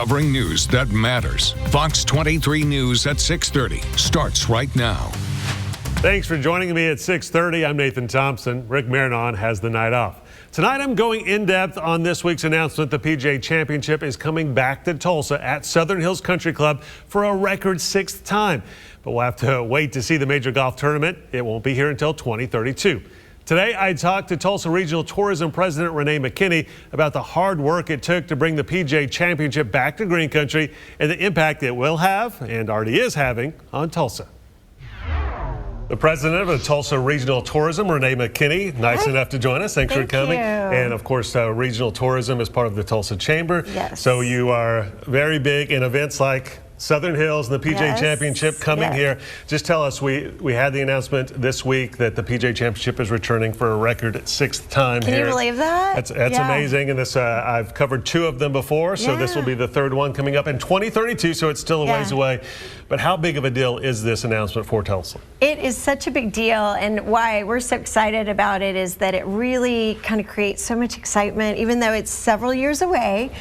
covering news that matters. Fox 23 News at 6:30 starts right now. Thanks for joining me at 6:30. I'm Nathan Thompson. Rick Marinon has the night off. Tonight, I'm going in depth on this week's announcement. The PGA Championship is coming back to Tulsa at Southern Hills Country Club for a record 6th time. But we'll have to wait to see the major golf tournament. It won't be here until 2032. Today, I talked to Tulsa Regional Tourism President Renee McKenney about the hard work it took to bring the PGA Championship back to Green Country and the impact it will have, and already is having, on Tulsa. The president of the Tulsa Regional Tourism, Renee McKenney, nice enough to join us. Thanks for coming. And of course, regional tourism is part of the Tulsa Chamber. Yes. So you are very big in events like Southern Hills and the PGA Championship coming here. Just tell us, we had the announcement this week that the PGA Championship is returning for a record 6th time here. Can you believe that? That's amazing. And this, I've covered 2 of them before, so this will be the 3rd one coming up in 2032, so it's still a ways away. But how big of a deal is this announcement for Tulsa? It is such a big deal, and why we're so excited about it is that it really kind of creates so much excitement, even though it's several years away.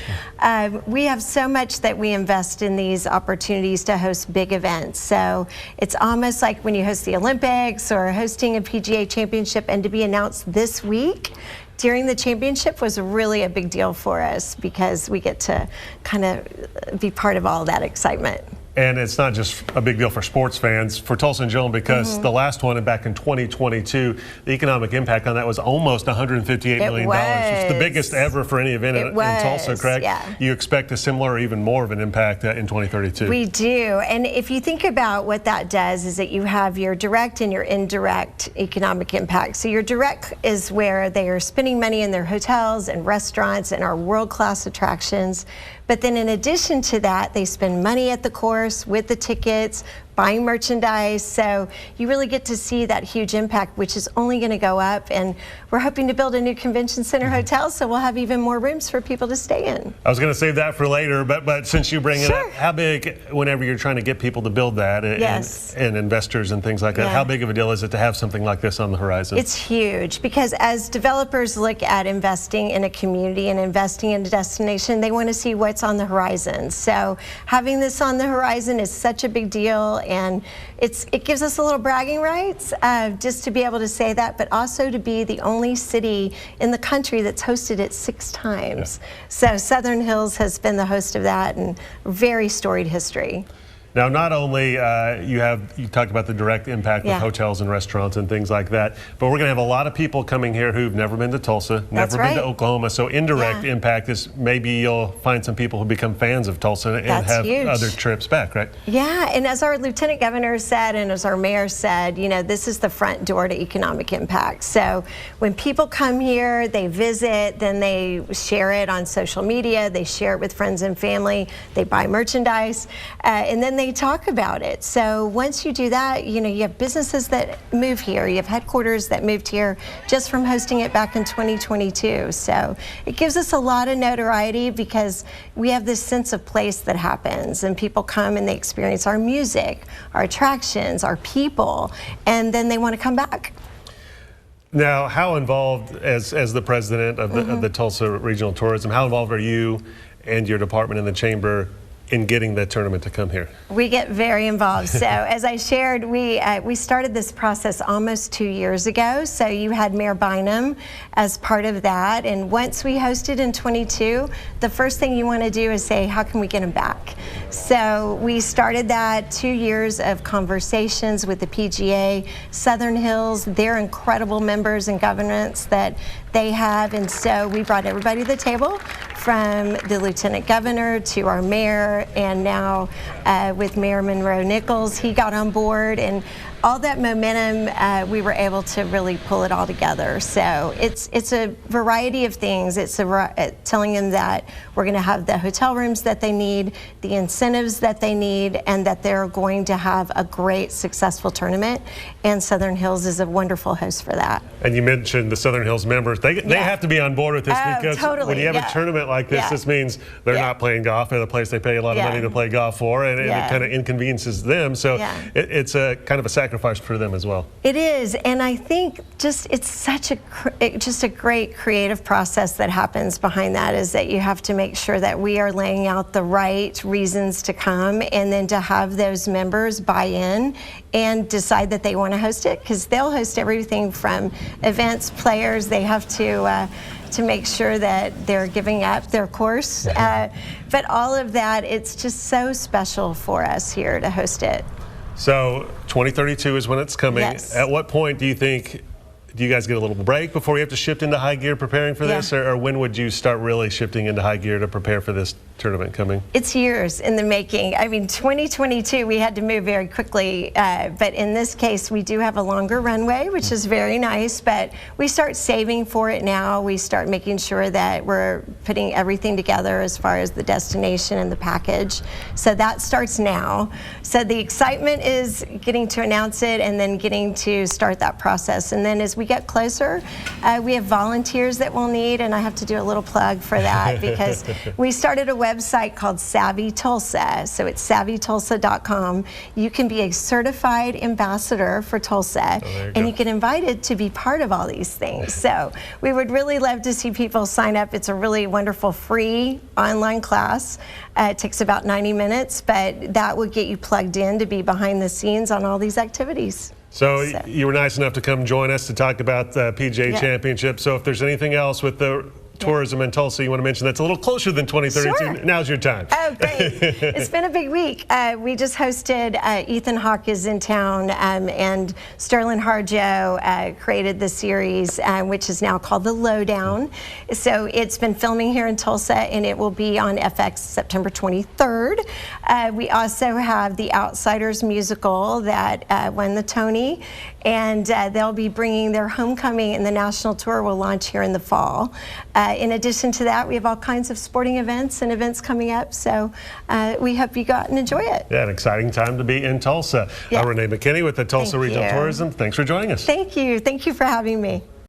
We have so much that we invest in these opportunities to host big events. So it's almost like when you host the Olympics or hosting a PGA Championship, and to be announced this week during the championship was really a big deal for us because we get to kind of be part of all that excitement. And it's not just a big deal for sports fans, for Tulsa and Joan, because the last one back in 2022, the economic impact on that was almost $158 million. It's the biggest ever for any event in Tulsa, correct? Yeah. You expect a similar or even more of an impact in 2032. We do. And if you think about what that does is that you have your direct and your indirect economic impact. So your direct is where they are spending money in their hotels and restaurants and our world-class attractions. But then in addition to that, they spend money at the course with the tickets, buying merchandise. So you really get to see that huge impact, which is only going to go up. And we're hoping to build a new convention center hotel, so we'll have even more rooms for people to stay in. I was going to save that for later, but since you bring it up, how big, whenever you're trying to get people to build that and investors and things like that, how big of a deal is it to have something like this on the horizon? It's huge, because as developers look at investing in a community and investing in a destination, they want to see what's on the horizon. So having this on the horizon is such a big deal, and it gives us a little bragging rights just to be able to say that, but also to be the only city in the country that's hosted it 6 times. So Southern Hills has been the host of that, and very storied history. Now, not only you talked about the direct impact with hotels and restaurants and things like that, but we're going to have a lot of people coming here who've never been to Tulsa, never been to Oklahoma. So indirect impact is maybe you'll find some people who become fans of Tulsa and have other trips back, right? Yeah, and as our lieutenant governor said, and as our mayor said, you know, this is the front door to economic impact. So when people come here, they visit, then they share it on social media, they share it with friends and family, they buy merchandise, and then they talk about it. So once you do that, you know, you have businesses that move here, you have headquarters that moved here just from hosting it back in 2022. So it gives us a lot of notoriety because we have this sense of place that happens, and people come and they experience our music, our attractions, our people, and then they want to come back. Now, how involved, as the president of the Tulsa Regional Tourism, how involved are you and your department in the chamber in getting that tournament to come here? We get very involved. So as I shared, we started this process almost 2 years ago. So you had Mayor Bynum as part of that. And once we hosted in 22, the first thing you want to do is say, how can we get them back? So we started that 2 years of conversations with the PGA, Southern Hills, their incredible members and governance that they have. And so we brought everybody to the table, from the lieutenant governor to our mayor, and now with Mayor Monroe Nichols, he got on board, and all that momentum, we were able to really pull it all together. So it's a variety of things. It's telling them that we're going to have the hotel rooms that they need, the incentives that they need, and that they're going to have a great, successful tournament. And Southern Hills is a wonderful host for that. And you mentioned the Southern Hills members. They have to be on board with this because when you have a tournament like this, this means they're not playing golf at a place they pay a lot of money to play golf for, and it kind of inconveniences them. So it's a kind of a sacrifice sacrifice for them as well. It is, and I think it's such a great creative process that happens behind that, is that you have to make sure that we are laying out the right reasons to come, and then to have those members buy in and decide that they want to host it, because they'll host everything from events, players. They have to make sure that they're giving up their course, but all of that, it's just so special for us here to host it. So 2032 is when it's coming. Yes. At what point do you guys get a little break before you have to shift into high gear preparing for this, or when would you start really shifting into high gear to prepare for this tournament coming? It's years in the making. I mean, 2022, we had to move very quickly, but in this case, we do have a longer runway, which is very nice, but we start saving for it now. We start making sure that we're putting everything together as far as the destination and the package. So that starts now. So the excitement is getting to announce it and then getting to start that process. And then as we get closer, we have volunteers that we'll need, and I have to do a little plug for that because we started a website called Savvy Tulsa. So it's savvytulsa.com. You can be a certified ambassador for Tulsa, and you get invited to be part of all these things. So we would really love to see people sign up. It's a really wonderful free online class. It takes about 90 minutes, but that would get you plugged in to be behind the scenes on all these activities. So you were nice enough to come join us to talk about the PGA Championship. So if there's anything else with the tourism in Tulsa you want to mention that's a little closer than 2032, sure. Now's your time. Oh, great. It's been a big week. We just hosted, Ethan Hawke is in town, and Sterling Harjo created the series, which is now called The Lowdown. So it's been filming here in Tulsa, and it will be on FX September 23rd. We also have the Outsiders musical that won the Tony, and they'll be bringing their homecoming, and the national tour will launch here in the fall. In addition to that, we have all kinds of sporting events and events coming up, so we hope you go out and enjoy it. Yeah, an exciting time to be in Tulsa. Renee McKenney with the Tulsa Regional Tourism. Thanks for joining us. Thank you. Thank you for having me.